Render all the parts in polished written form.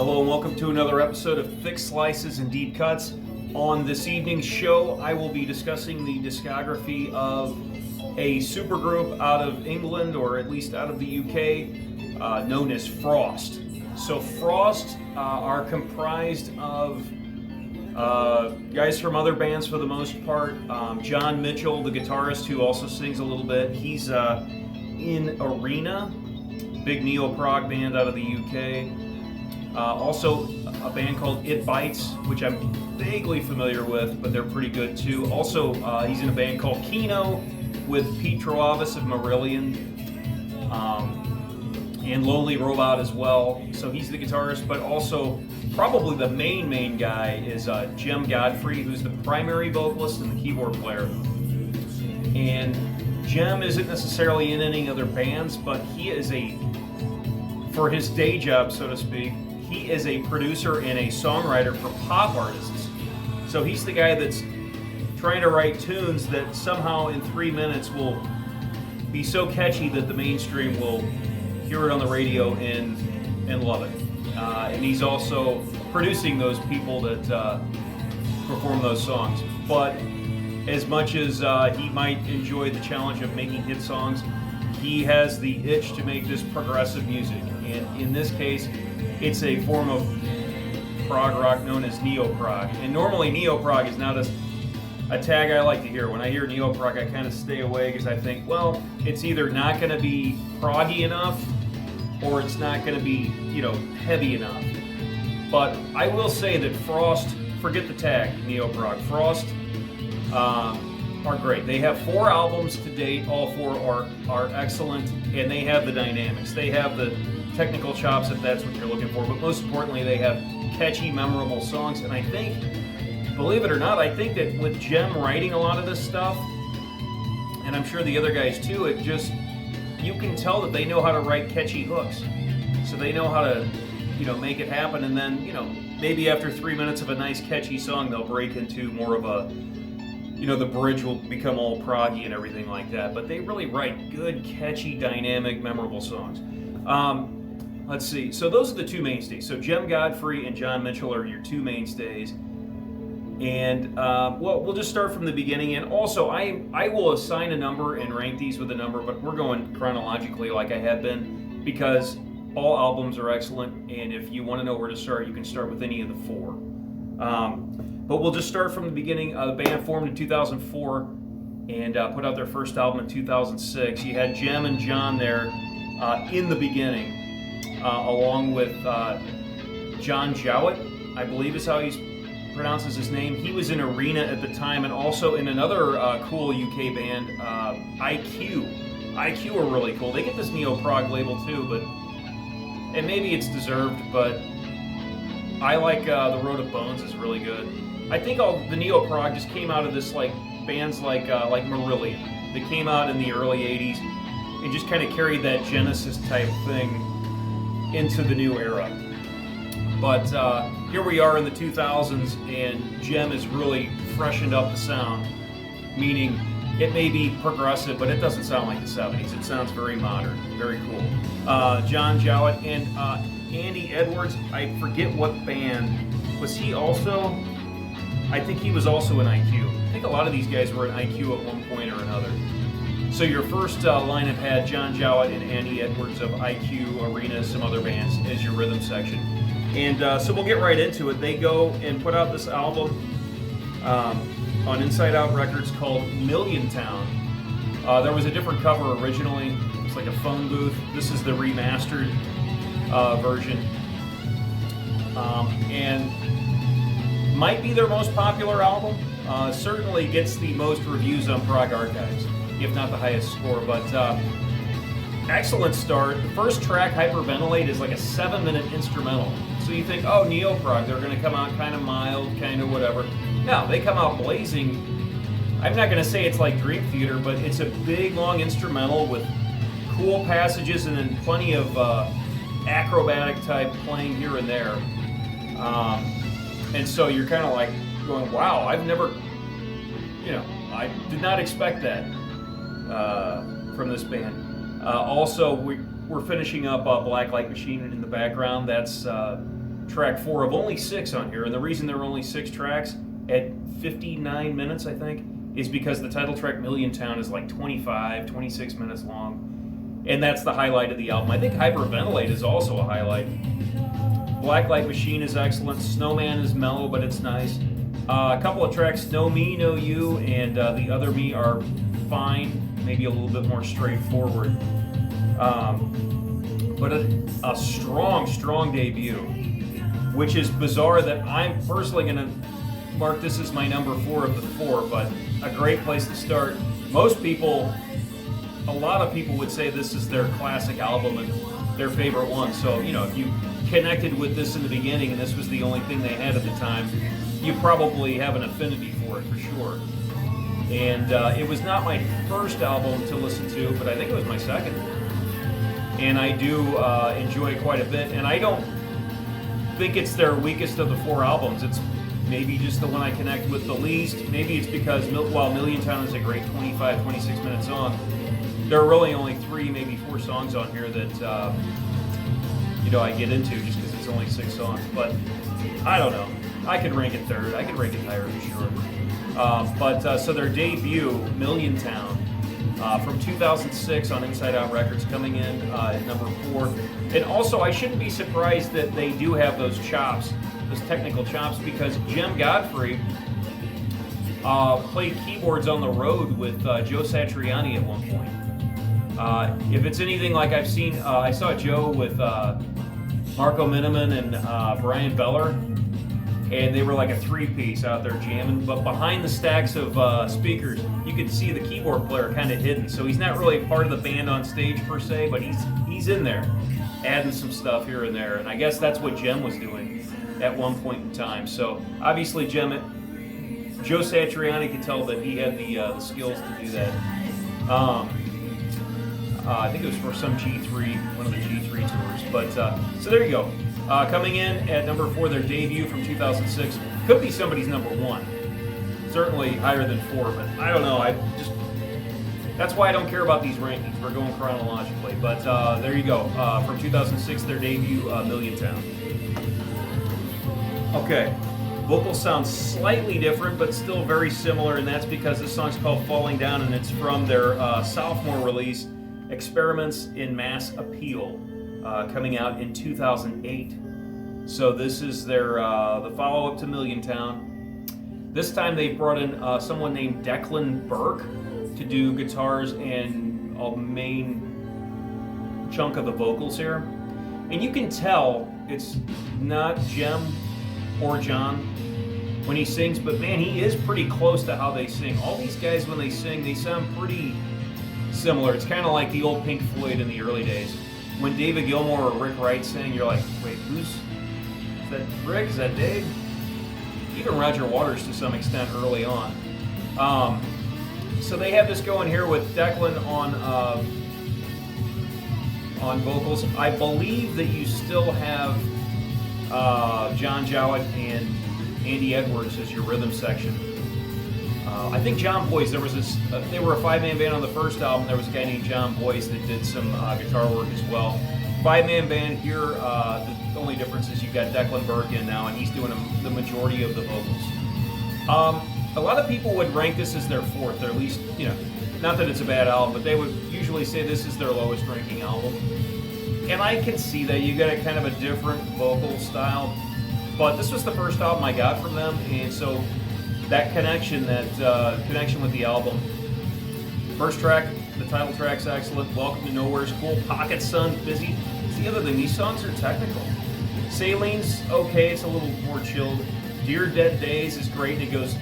Hello and welcome to another episode of Thick Slices and Deep Cuts. On this evening's show, I will be discussing the discography of a supergroup out of England, or at least out of the UK, known as Frost. So Frost are comprised of guys from other bands for the most part. John Mitchell, the guitarist, who also sings a little bit, he's in Arena, big neo-prog band out of the UK. Also a band called It Bites, which I'm vaguely familiar with, but they're pretty good too. Also, he's in a band called Kino with Pete Troavis of Marillion, and Lonely Robot as well. So he's the guitarist, but also probably the main guy is Jem Godfrey, who's the primary vocalist and the keyboard player. And Jem isn't necessarily in any other bands, but he is for his day job, so to speak, he is a producer and a songwriter for pop artists. So he's the guy that's trying to write tunes that somehow in 3 minutes will be so catchy that the mainstream will hear it on the radio and love it. And he's also producing those people that perform those songs. But as much as he might enjoy the challenge of making hit songs, he has the itch to make this progressive music. And in this case, it's a form of prog rock known as neo-prog. And normally neo-prog is not a tag I like to hear. When I hear neo-prog, I kind of stay away because I think, well, it's either not going to be proggy enough or it's not going to be, heavy enough. But I will say that Frost, forget the tag, neo-prog, Frost are great. They have 4 albums to date. All 4 are excellent, and they have the dynamics. They have the technical chops, if that's what you're looking for, but most importantly, they have catchy, memorable songs. And I think, believe it or not, I think that with Jem writing a lot of this stuff, and I'm sure the other guys too, you can tell that they know how to write catchy hooks. So they know how to, make it happen, and then, maybe after 3 minutes of a nice catchy song, they'll break into more of a, the bridge will become all proggy and everything like that. But they really write good, catchy, dynamic, memorable songs. Let's see. So those are the 2 mainstays. So Jem Godfrey and John Mitchell are your 2 mainstays. And, we'll just start from the beginning. And also, I will assign a number and rank these with a number, but we're going chronologically like I have been, because all albums are excellent. And if you want to know where to start, you can start with any of the 4. But we'll just start from the beginning. The band formed in 2004 and put out their first album in 2006. You had Jem and John there in the beginning, along with John Jowett, I believe is how he pronounces his name. He was in Arena at the time, and also in another cool UK band, IQ. IQ are really cool. They get this neo-prog label too, and maybe it's deserved, but I like The Road of Bones is really good. I think all the neo-prog just came out of this bands like Marillion. They came out in the early 80s and just kind of carried that Genesis type thing into the new era. But here we are in the 2000s, and Jem has really freshened up the sound, meaning it may be progressive, but it doesn't sound like the 70s. It sounds very modern, very cool. John Jowett and Andy Edwards, I forget what band. Was he also? I think he was also in IQ. I think a lot of these guys were in IQ at one point or another. So your first lineup had John Jowett and Andy Edwards of IQ, Arena, some other bands as your rhythm section. And so we'll get right into it. They go and put out this album on Inside Out Records called Million Town. There was a different cover originally. It's like a phone booth. This is the remastered version. And might be their most popular album. Certainly gets the most reviews on Prog Archives, if not the highest score. But excellent start. The first track, Hyperventilate, is like a 7-minute instrumental. So you think, oh, neo-prog, they're going to come out kind of mild, kind of whatever. No, they come out blazing. I'm not going to say it's like Dream Theater, but it's a big, long instrumental with cool passages and then plenty of acrobatic type playing here and there. And so you're kind of like going, wow, I've never, I did not expect that from this band. Also, we're finishing up Black Light Machine in the background. That's track 4 of only 6 on here, and the reason there are only 6 tracks at 59 minutes, I think, is because the title track Million Town is like 25, 26 minutes long, and that's the highlight of the album. I think Hyperventilate is also a highlight. Blacklight Machine is excellent. Snowman is mellow, but it's nice. A couple of tracks, No Me, No You, and The Other Me are fine, maybe a little bit more straightforward. But a strong debut, which is bizarre that I'm personally going to mark this as my number 4 of the 4, but a great place to start. A lot of people would say this is their classic album and their favorite one. So, if you connected with this in the beginning and this was the only thing they had at the time, you probably have an affinity for it for sure. And it was not my first album to listen to, but I think it was my second. And I do enjoy it quite a bit. And I don't think it's their weakest of the 4 albums. It's maybe just the one I connect with the least. Maybe it's because while Million Town is a great 25, 26 minute song, there are really only 3, maybe 4 songs on here that I get into just because it's only 6 songs. But I don't know. I could rank it third. I could rank it higher for sure. So their debut, Million Town, from 2006 on Inside Out Records, coming in at number 4. And also, I shouldn't be surprised that they do have those chops, those technical chops, because Jem Godfrey played keyboards on the road with Joe Satriani at one point. If it's anything like I've seen, I saw Joe with Marco Miniman and Brian Beller, and they were like a 3-piece out there jamming, but behind the stacks of speakers, you could see the keyboard player kind of hidden. So he's not really part of the band on stage per se, but he's in there, adding some stuff here and there. And I guess that's what Jem was doing at one point in time. So obviously Joe Satriani could tell that he had the skills to do that. I think it was for some G3, one of the G3 tours. But so there you go. Coming in at number 4, their debut from 2006. Could be somebody's number 1. Certainly higher than 4, but I don't know. That's why I don't care about these rankings. We're going chronologically. But there you go. From 2006, their debut, Million Town. Okay. Vocals sound slightly different, but still very similar, and that's because this song's called Falling Down, and it's from their sophomore release, Experiments in Mass Appeal, coming out in 2008. So this is their the follow-up to Million Town. This time they brought in someone named Declan Burke to do guitars and a main chunk of the vocals here. And you can tell it's not Jem or John when he sings, but man, he is pretty close to how they sing. All these guys, when they sing, they sound pretty similar. It's kind of like the old Pink Floyd in the early days. When David Gilmour or Rick Wright sang, you're like, wait, is that Rick? Is that Dave? Even Roger Waters to some extent early on. So they have this going here with Declan on vocals. I believe that you still have John Jowett and Andy Edwards as your rhythm section. I think John Boyce, there was this, they were a 5-man band on the first album. There was a guy named John Boyce that did some guitar work as well. 5-man band here, the only difference is you've got Declan Burke in now, and he's doing the majority of the vocals. A lot of people would rank this as their 4th, or at least, not that it's a bad album, but they would usually say this is their lowest ranking album. And I can see that. You got a kind of a different vocal style, but this was the first album I got from them, and so that connection with the album. First track, the title track's excellent. Welcome to Nowhere's cool. Pocket Sun, Busy. It's the other thing, these songs are technical. Salene's okay, it's a little more chilled. Dear Dead Days is great, and it goes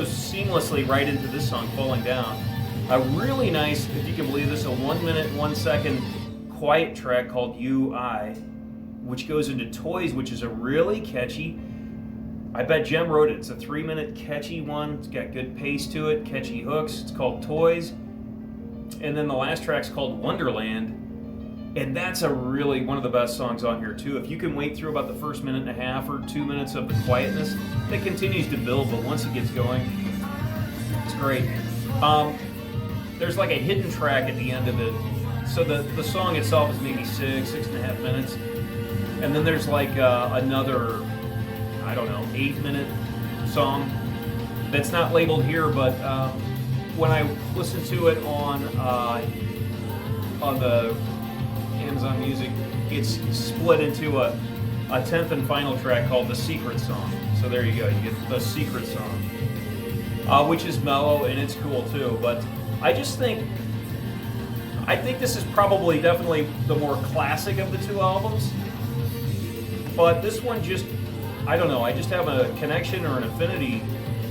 seamlessly right into this song, Falling Down. A really nice, if you can believe this, a 1 minute, 1 second quiet track called You, I, which goes into Toys, which is a really catchy, I bet Jem wrote it. It's a 3-minute catchy one. It's got good pace to it, catchy hooks. It's called Toys. And then the last track's called Wonderland. And that's a really one of the best songs on here too. If you can wait through about the first minute and a half or 2 minutes of the quietness, it continues to build, but once it gets going, it's great. There's like a hidden track at the end of it. So the song itself is maybe 6.5 minutes. And then there's like another, I don't know, 8-minute song that's not labeled here, but when I listened to it on the Amazon Music, it's split into a 10th and final track called The Secret Song. So there you go, you get The Secret Song, which is mellow and it's cool too. But I think this is probably definitely the more classic of the two albums. But this one just, I don't know, I just have a connection or an affinity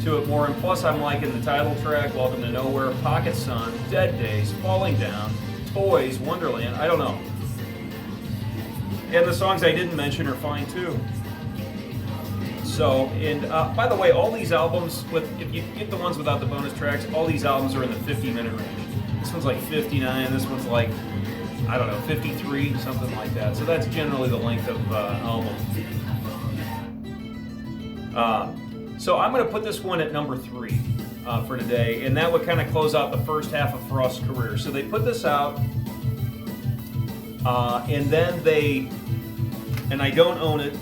to it more. And plus I'm liking the title track, Welcome to Nowhere, Pocket Sun, Dead Days, Falling Down, Toys, Wonderland, I don't know. And the songs I didn't mention are fine too. So, and by the way, all these albums, if you get the ones without the bonus tracks, all these albums are in the 50-minute range. This one's like 59, this one's like, I don't know, 53, something like that. So that's generally the length of album. So I'm going to put this one at number 3 for today, and that would kind of close out the first half of Frost's career. So they put this out, and then and I don't own it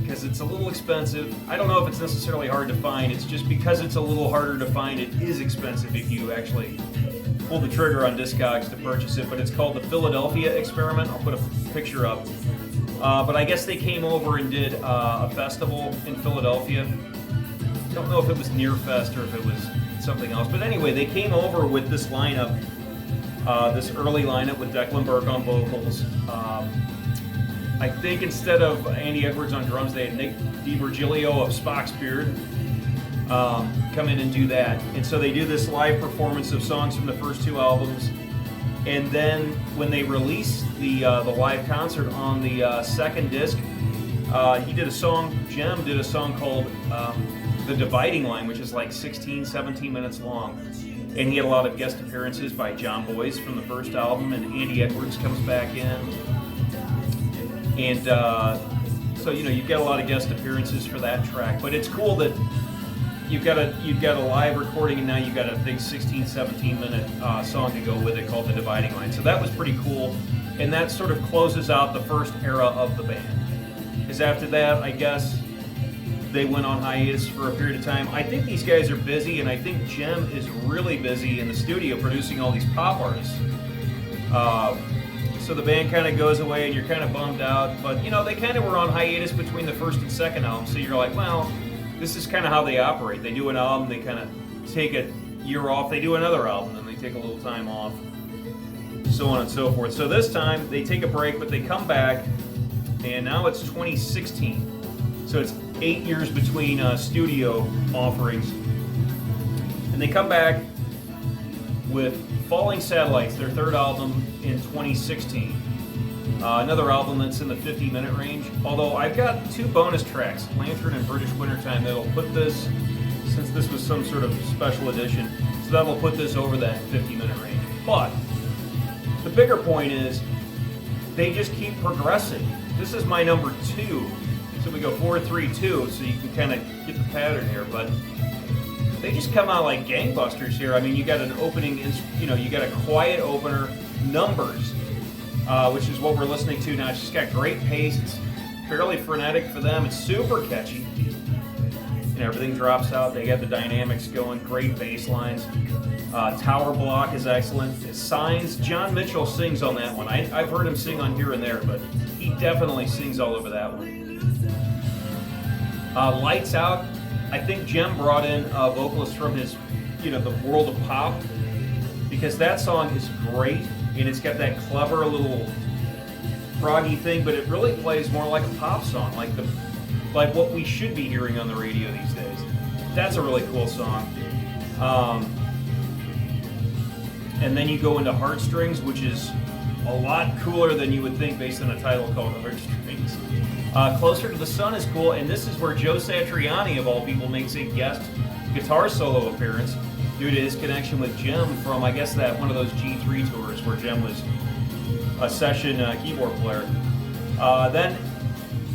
because it's a little expensive. I don't know if it's necessarily hard to find. It's just because it's a little harder to find, it is expensive if you actually pull the trigger on Discogs to purchase it. But it's called the Philadelphia Experiment. I'll put a picture up. But I guess they came over and did a festival in Philadelphia. Don't know if it was Near Fest or if it was something else. But anyway, they came over with this lineup, this early lineup with Declan Burke on vocals. I think instead of Andy Edwards on drums, they had Nick DiVirgilio of Spock's Beard come in and do that. And so they do this live performance of songs from the first 2 albums. And then when they released the live concert on the second disc, he did a song, Jem did a song called The Dividing Line, which is like 16, 17 minutes long. And he had a lot of guest appearances by John Boyce from the first album, and Andy Edwards comes back in. And so, you know, you get a lot of guest appearances for that track. But it's cool that you've got a live recording, and now you've got a big 16, 17-minute song to go with it called The Dividing Line. So that was pretty cool. And that sort of closes out the first era of the band. Because after that, I guess, they went on hiatus for a period of time. I think these guys are busy, and I think Jem is really busy in the studio producing all these pop artists. So the band kind of goes away and you're kind of bummed out. But, you know, they kind of were on hiatus between the first and second album. So you're like, well, this is kind of how they operate. They do an album, they kind of take a year off. They do another album, then they take a little time off. So on and so forth. So this time, they take a break, but they come back. And now it's 2016. So it's 8 years between studio offerings. And they come back with Falling Satellites, their third album in 2016. Another album that's in the 50-minute range. Although I've got 2 bonus tracks, Lantern and British Wintertime, that'll put this, since this was some sort of special edition, so that'll put this over that 50-minute range. But the bigger point is they just keep progressing. This is my number 2. So we go 4, 3, 2, so you can kind of get the pattern here. But they just come out like gangbusters here. I mean, you got an opening, you got a quiet opener, Numbers, which is what we're listening to now. It's just got great pace. It's fairly frenetic for them. It's super catchy. And everything drops out. They have the dynamics going, great bass lines. Tower Block is excellent. Signs, John Mitchell sings on that one. I've heard him sing on Here and There, but he definitely sings all over that one. Lights Out, I think Jem brought in a vocalist from his, the world of pop, because that song is great, and it's got that clever little proggy thing, but it really plays more like a pop song, like what we should be hearing on the radio these days. That's a really cool song. And then you go into Heartstrings, which is a lot cooler than you would think based on a title called Heartstrings. Closer to the Sun is cool, and this is where Joe Satriani, of all people, makes a guest guitar solo appearance due to his connection with Jem from, I guess, that one of those G3 tours where Jem was a session keyboard player. Then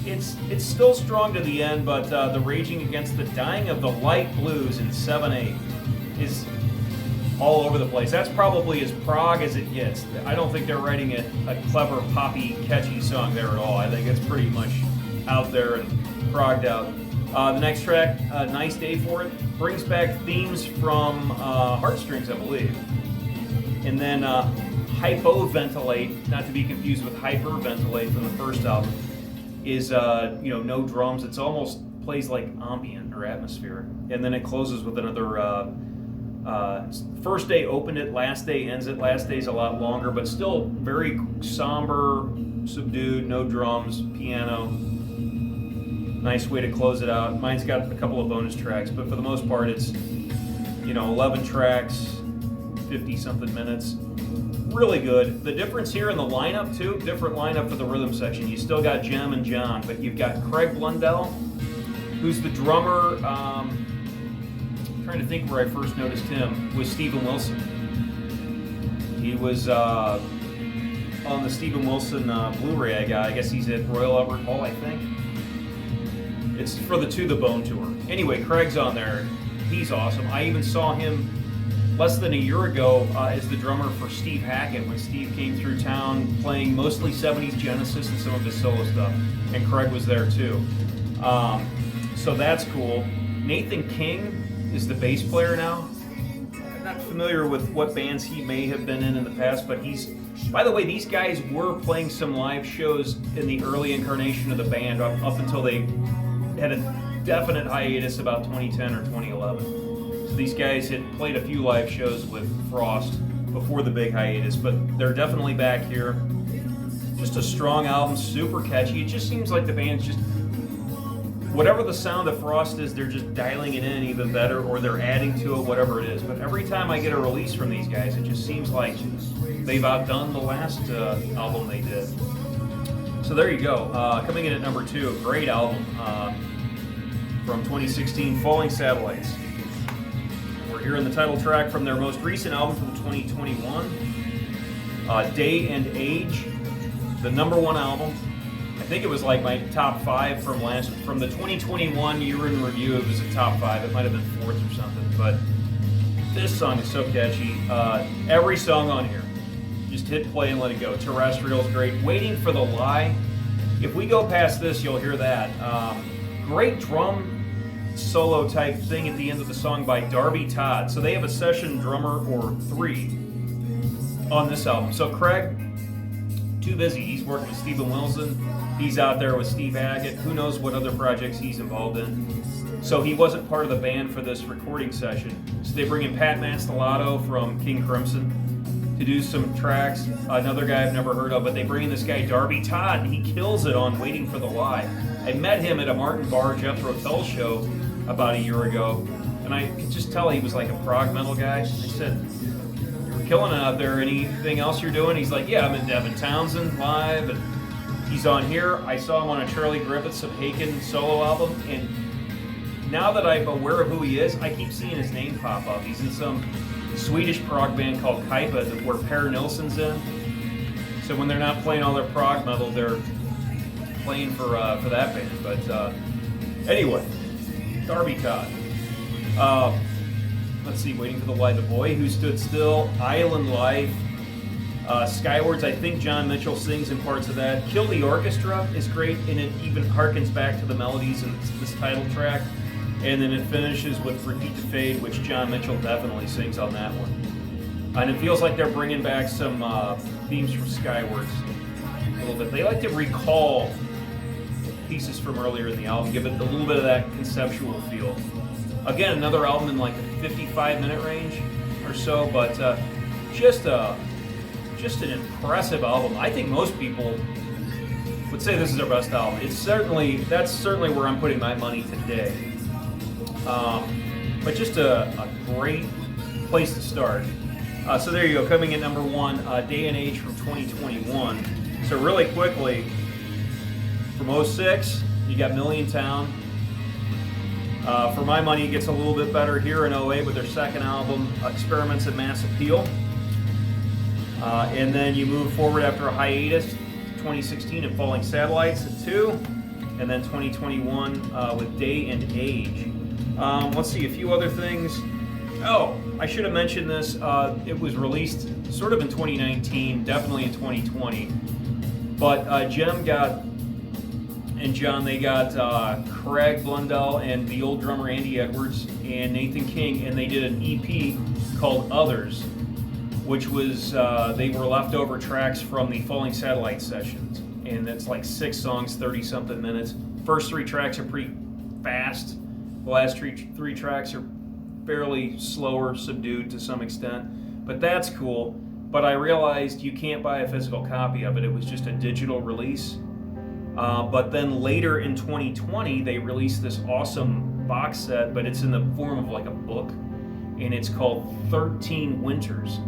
it's still strong to the end, but the Raging Against the Dying of the Light blues in 7/8 is all over the place. That's probably as prog as it gets. I don't think they're writing a clever, poppy, catchy song there at all. I think it's pretty much out there and progged out. The next track, Nice Day for It, brings back themes from Heartstrings, I believe. And then Hypoventilate, not to be confused with Hyperventilate from the first album, is no drums. It's almost plays like ambient or atmosphere. And then it closes with another First Day opened it, Last Day ends it. Last Day's a lot longer, but still very somber, subdued, no drums, piano. Nice way to close it out. Mine's got a couple of bonus tracks, but for the most part it's 11 tracks, 50 something minutes. Really good. The difference here in the lineup too, different lineup for the rhythm section. You still got Jem and John, but you've got Craig Blundell, who's the drummer. I'm trying to think where I first noticed him was Steven Wilson. He was on the Steven Wilson Blu-ray I got. I guess he's at Royal Albert Hall, I think. It's for the To The Bone tour. Anyway, Craig's on there. He's awesome. I even saw him less than a year ago as the drummer for Steve Hackett when Steve came through town playing mostly 70s Genesis and some of his solo stuff. And Craig was there too. So that's cool. Nathan King is the bass player now. I'm not familiar with what bands he may have been in the past, but by the way, these guys were playing some live shows in the early incarnation of the band up until they had a definite hiatus about 2010 or 2011. So these guys had played a few live shows with Frost before the big hiatus, but they're definitely back here. Just a strong album, super catchy. It just seems like the band's just, whatever the sound of Frost is, they're just dialing it in even better, or they're adding to it, whatever it is. But every time I get a release from these guys, it just seems like they've outdone the last album they did. So there you go. Coming in at number 2, a great album from 2016, Falling Satellites. We're hearing the title track from their most recent album from 2021, Day and Age, the number 1 album. I think it was like my top 5 from the 2021 year in review. It was a top 5. It might have been 4th or something. But this song is so catchy. Every song on here, just hit play and let it go. Terrestrial's great. Waiting for the Lie. If we go past this, you'll hear that. Great drum solo type thing at the end of the song by Darby Todd. So they have a session drummer or 3 on this album. So Craig, too busy. He's working with Steven Wilson. He's out there with Steve Hackett. Who knows what other projects he's involved in. So he wasn't part of the band for this recording session. So they bring in Pat Mastelotto from King Crimson to do some tracks. Another guy I've never heard of, but they bring in this guy Darby Todd, and he kills it on Waiting for the Lie. I met him at a Martin Barr Jethro Tull show about a year ago, and I could just tell he was like a prog metal guy. I said, "You're killing it out there. Anything else you're doing?" He's like, "Yeah, I'm in Devin Townsend live, and he's on here." I saw him on a Charlie Griffiths of Haken solo album, and now that I'm aware of who he is, I keep seeing his name pop up. He's in some Swedish prog band called Kaipa where Per Nilsson's in. So when they're not playing all their prog metal, they're playing for that band. But anyway, Darby Todd. Let's see, Waiting for the Lie, The Boy Who Stood Still, Island Life, Skywards. I think John Mitchell sings in parts of that. Kill the Orchestra is great, and it even harkens back to the melodies in this title track. And then it finishes with Repeat to Fade, which John Mitchell definitely sings on that one. And it feels like they're bringing back some themes from Skywards a little bit. They like to recall pieces from earlier in the album, give it a little bit of that conceptual feel. Again, another album in like the 55-minute range or so, but just an impressive album. I think most people would say this is their best album. That's certainly where I'm putting my money today. But just a great place to start. So there you go, coming in number 1, Day and Age from 2021. So really quickly, from 06, you got Million Town. For my money, it gets a little bit better here in 08 with their second album, Experiments in Mass Appeal. And then you move forward after a hiatus, 2016 and Falling Satellites at 2, and then 2021 with Day and Age. Let's see, a few other things. Oh, I should have mentioned this. It was released sort of in 2019, definitely in 2020. But Jem got and John, they got Craig Blundell and the old drummer Andy Edwards and Nathan King, and they did an EP called Others, which was, they were leftover tracks from the Falling Satellite sessions. And that's like 6 songs, 30-something minutes. First 3 tracks are pretty fast. The last three tracks are fairly slower, subdued to some extent. But that's cool. But I realized you can't buy a physical copy of it. It was just a digital release. But then later in 2020, they released this awesome box set, but it's in the form of like a book. And it's called 13 Winters.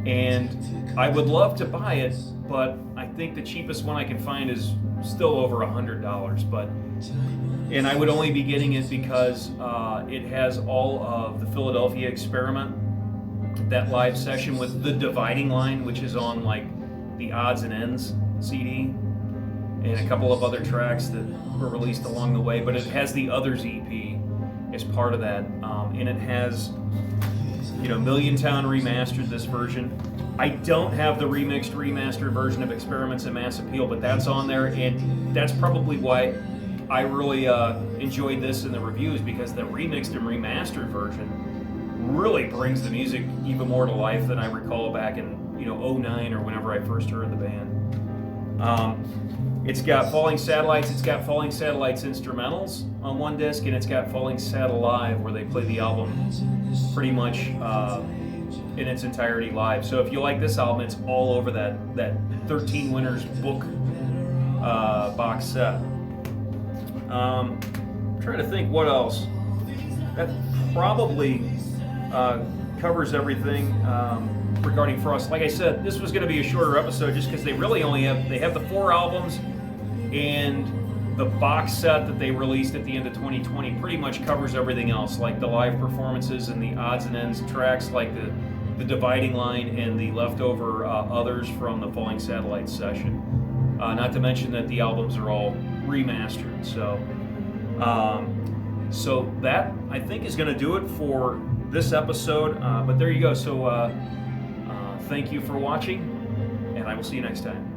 And I would love to buy it, but I think the cheapest one I can find is still over $100. And I would only be getting it because it has all of the Philadelphia Experiment, that live session with The Dividing Line, which is on like the Odds and Ends CD, and a couple of other tracks that were released along the way. But it has the Others EP as part of that, and it has, Million Town remastered this version. I don't have the remastered version of Experiments in Mass Appeal, but that's on there, and that's probably why I really enjoyed this in the reviews, because the remixed and remastered version really brings the music even more to life than I recall back in '09 or whenever I first heard the band. It's got Falling Satellites, it's got Falling Satellites instrumentals on one disc, and it's got Falling Saddle Live, where they play the album pretty much in its entirety live. So if you like this album, it's all over that 13 Winters book box set. I'm trying to think what else. That probably covers everything regarding Frost. Like I said, this was going to be a shorter episode just because they really only have the 4 albums, and the box set that they released at the end of 2020 pretty much covers everything else, like the live performances and the odds and ends tracks, like the Dividing Line and the leftover Others from the Falling Satellite session. Not to mention that the albums are all remastered. So that, I think, is going to do it for this episode. But there you go. So thank you for watching, and I will see you next time.